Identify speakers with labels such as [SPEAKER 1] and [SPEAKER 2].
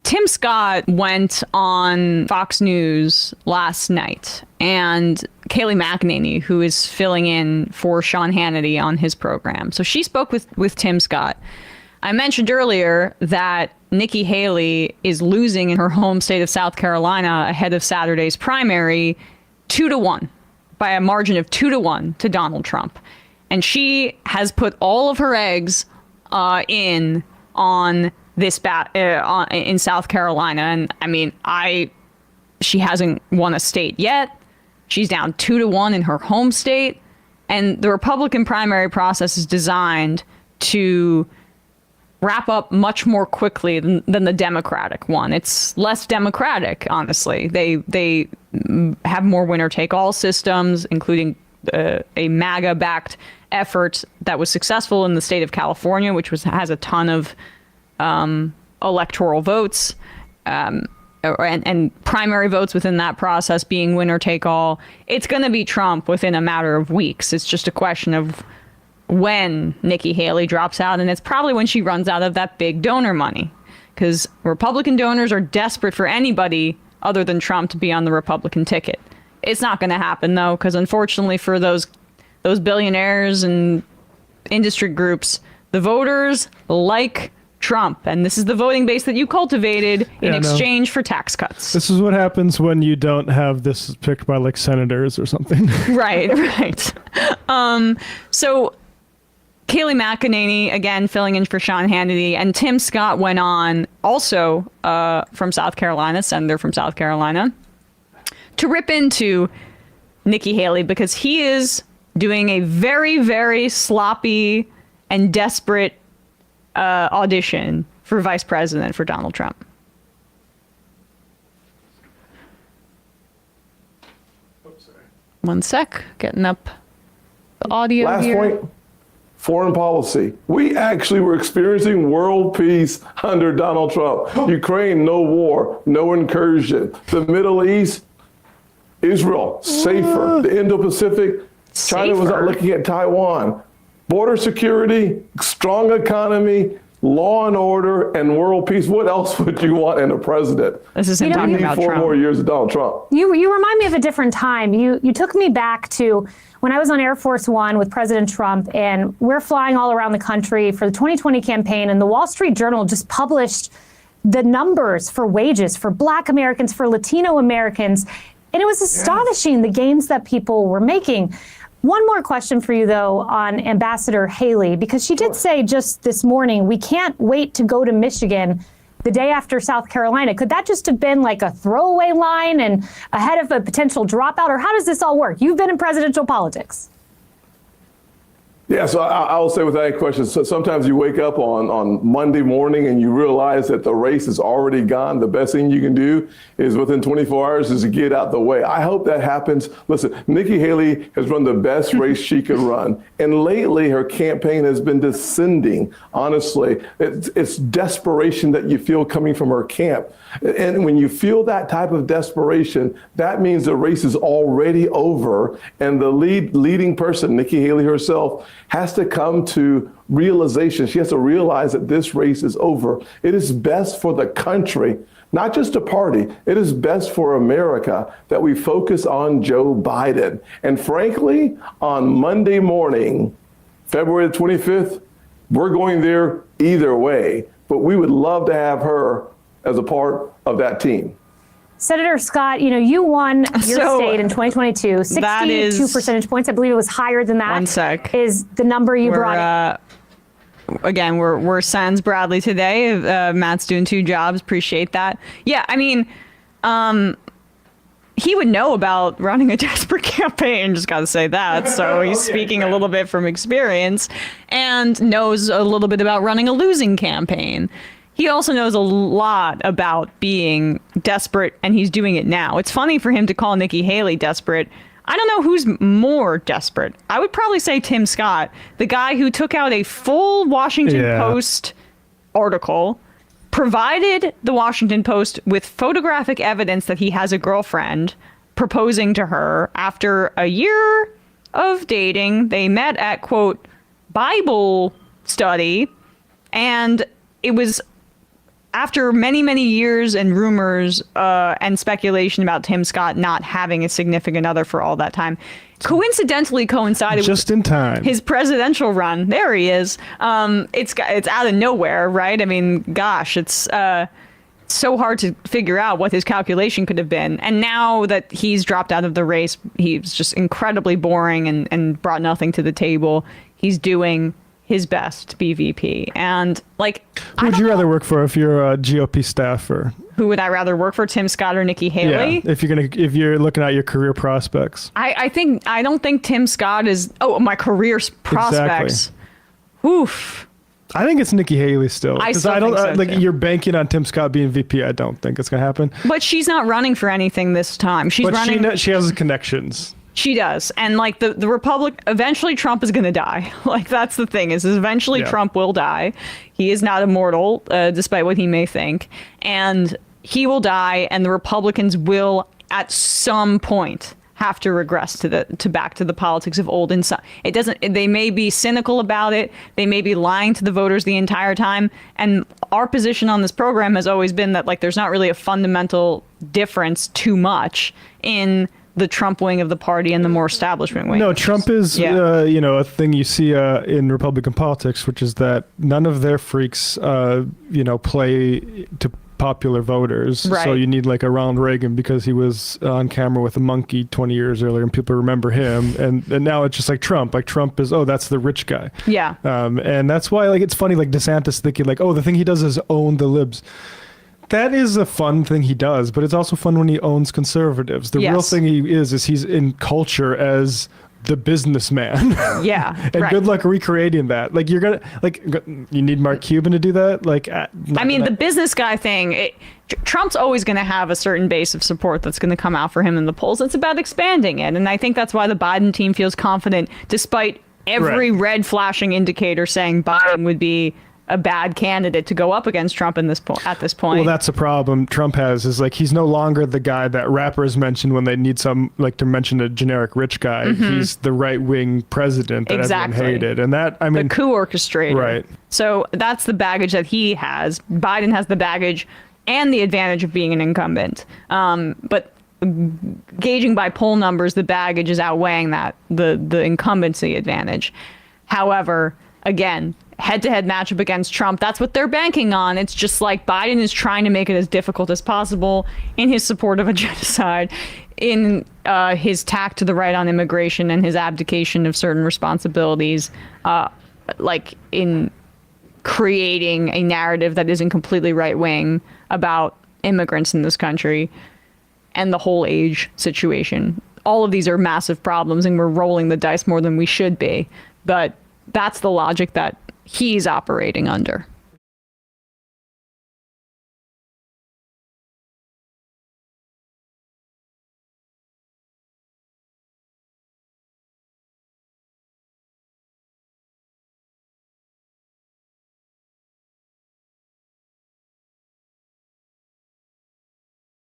[SPEAKER 1] Tim Scott went on Fox News last night, and Kayleigh McEnany, who is filling in for Sean Hannity on his program. So she spoke with Tim Scott. I mentioned earlier that Nikki Haley is losing in her home state of South Carolina ahead of Saturday's primary 2-1, by a margin of 2-1 to Donald Trump. And she has put all of her eggs in on this in South Carolina. And I mean, she hasn't won a state yet. She's down 2-1 in her home state. And the Republican primary process is designed to wrap up much more quickly than the Democratic one. It's less democratic, honestly. They have more winner-take-all systems, including a MAGA-backed effort that was successful in the state of California, which has a ton of electoral votes and primary votes within that process being winner take all. It's going to be Trump within a matter of weeks. It's just a question of when Nikki Haley drops out, and it's probably when she runs out of that big donor money, because Republican donors are desperate for anybody other than Trump to be on the Republican ticket. It's not going to happen, though, because unfortunately for those billionaires and industry groups, the voters like Trump, and this is the voting base that you cultivated in exchange for tax cuts.
[SPEAKER 2] This is what happens when you don't have this picked by like senators or something. Right.
[SPEAKER 1] So Kayleigh McEnany, again, filling in for Sean Hannity, and Tim Scott went on, also from South Carolina, senator from South Carolina, to rip into Nikki Haley because he is doing a very, very sloppy and desperate audition for vice president for Donald Trump. One sec, getting up the audio here.
[SPEAKER 3] Last point, foreign policy. We actually were experiencing world peace under Donald Trump. Ukraine, no war, no incursion. The Middle East, Israel, safer. The Indo-Pacific, China was not looking at Taiwan. Border security, strong economy, law and order, and world peace. What else would you want in a president?
[SPEAKER 1] This is him talking about Trump.
[SPEAKER 3] 4 more years of Donald Trump.
[SPEAKER 4] You remind me of a different time. You took me back to when I was on Air Force One with President Trump, and we're flying all around the country for the 2020 campaign, and the Wall Street Journal just published the numbers for wages for Black Americans, for Latino Americans, and it was astonishing, the gains that people were making. One more question for you, though, on Ambassador Haley, because she did say just this morning, we can't wait to go to Michigan the day after South Carolina. Could that just have been like a throwaway line and ahead of a potential dropout? Or how does this all work? You've been in presidential politics.
[SPEAKER 3] Yeah, so I will say without any question, so sometimes you wake up on Monday morning and you realize that the race is already gone. The best thing you can do is within 24 hours is to get out the way. I hope that happens. Listen, Nikki Haley has run the best race she could run. And lately her campaign has been descending, honestly. It's desperation that you feel coming from her camp. And when you feel that type of desperation, that means the race is already over. And the leading person, Nikki Haley herself, has to come to realization. She has to realize that this race is over. It is best for the country, not just a party. It is best for America that we focus on Joe Biden. And frankly, on Monday morning, February the 25th, we're going there either way. But we would love to have her as a part of that team.
[SPEAKER 4] Senator Scott, you won your state in 2022, 62 percentage points. I believe it was higher than that.
[SPEAKER 1] One sec.
[SPEAKER 4] Is the number you brought in.
[SPEAKER 1] Again, we're sans Bradley today. Matt's doing two jobs. Appreciate that. Yeah, I mean, he would know about running a desperate campaign, just got to say that. So he's speaking a little bit from experience and knows a little bit about running a losing campaign. He also knows a lot about being desperate, and he's doing it now. It's funny for him to call Nikki Haley desperate. I don't know who's more desperate. I would probably say Tim Scott, the guy who took out a full Washington Post article, provided the Washington Post with photographic evidence that he has a girlfriend, proposing to her after a year of dating. They met at, quote, Bible study, and it was after many, many years and rumors and speculation about Tim Scott not having a significant other for all that time, coincidentally coincided
[SPEAKER 2] Just
[SPEAKER 1] with
[SPEAKER 2] in time.
[SPEAKER 1] his presidential run. There he is. It's out of nowhere, right? I mean, gosh, it's so hard to figure out what his calculation could have been. And now that he's dropped out of the race, he's just incredibly boring and brought nothing to the table. He's doing his best to be VP. And like,
[SPEAKER 2] Who would you rather work for if you're a GOP staffer?
[SPEAKER 1] who would I rather work for, Tim Scott or Nikki Haley?
[SPEAKER 2] Yeah, if you're looking at your career prospects.
[SPEAKER 1] I don't think Tim Scott is my career prospects. Oof.
[SPEAKER 2] I think it's Nikki Haley still.
[SPEAKER 1] I
[SPEAKER 2] 'Cause
[SPEAKER 1] still
[SPEAKER 2] I don't
[SPEAKER 1] think so,
[SPEAKER 2] like
[SPEAKER 1] too.
[SPEAKER 2] you're banking on Tim Scott being VP. I don't think it's gonna happen.
[SPEAKER 1] But she's not running for anything this time. She's
[SPEAKER 2] But
[SPEAKER 1] running.
[SPEAKER 2] she has connections.
[SPEAKER 1] She does. And like the Republic, eventually Trump is going to die. Like that's the thing is eventually
[SPEAKER 2] Yeah.
[SPEAKER 1] Trump will die. He is not immortal, despite what he may think. And he will die and the Republicans will at some point have to regress to back to the politics of old. And so it doesn't, they may be cynical about it. They may be lying to the voters the entire time. And our position on this program has always been that like, there's not really a fundamental difference too much in the Trump wing of the party and the more establishment wing.
[SPEAKER 2] No, Trump is, a thing you see in Republican politics, which is that none of their freaks, play to popular voters.
[SPEAKER 1] Right.
[SPEAKER 2] So you need like a Ronald Reagan because he was on camera with a monkey 20 years earlier and people remember him. And now it's just like Trump. Like Trump is, that's the rich guy.
[SPEAKER 1] Yeah.
[SPEAKER 2] And that's why like it's funny, like DeSantis thinking like, the thing he does is own the libs. That is a fun thing he does, but it's also fun when he owns conservatives. The real
[SPEAKER 1] Yes.
[SPEAKER 2] thing he is he's in culture as the businessman.
[SPEAKER 1] Yeah.
[SPEAKER 2] And
[SPEAKER 1] right.
[SPEAKER 2] good luck recreating that. Like you need Mark Cuban to do that. Like,
[SPEAKER 1] the business guy thing, Trump's always going to have a certain base of support that's going to come out for him in the polls. It's about expanding it. And I think that's why the Biden team feels confident, despite every red flashing indicator saying Biden would be a bad candidate to go up against Trump at this point.
[SPEAKER 2] Well, that's a problem Trump has is like he's no longer the guy that rappers mention when they need some like to mention a generic rich guy. He's the right wing president that everyone hated, and that
[SPEAKER 1] the coup orchestrator.
[SPEAKER 2] Right.
[SPEAKER 1] So that's the baggage that he has. Biden has the baggage and the advantage of being an incumbent. But gauging by poll numbers, the baggage is outweighing that the incumbency advantage. However, again, head-to-head matchup against Trump, that's what they're banking on. It's just like Biden is trying to make it as difficult as possible in his support of a genocide, in his tack to the right on immigration and his abdication of certain responsibilities, like in creating a narrative that isn't completely right-wing about immigrants in this country and the whole age situation. All of these are massive problems and we're rolling the dice more than we should be. But that's the logic that he's operating under.